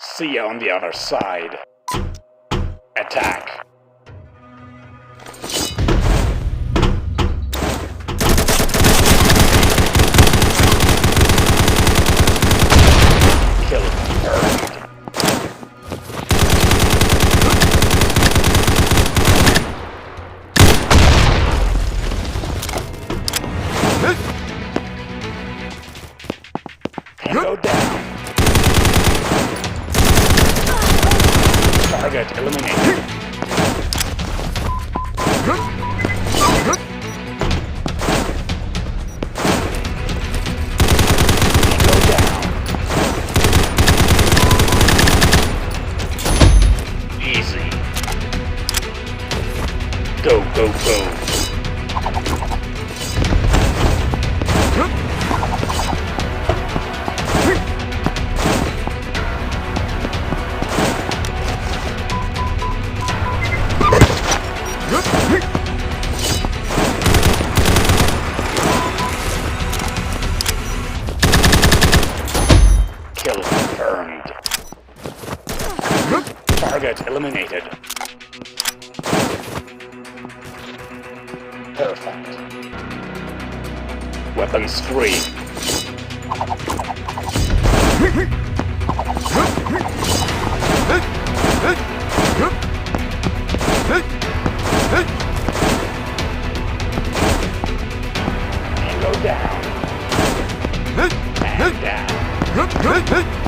See you on the other side. Attack. Kill confirmed. Go down. Target eliminated. Go down. Easy. Go, go, go. Kill confirmed. Target eliminated. Perfect. Weapons free. And go down. And down.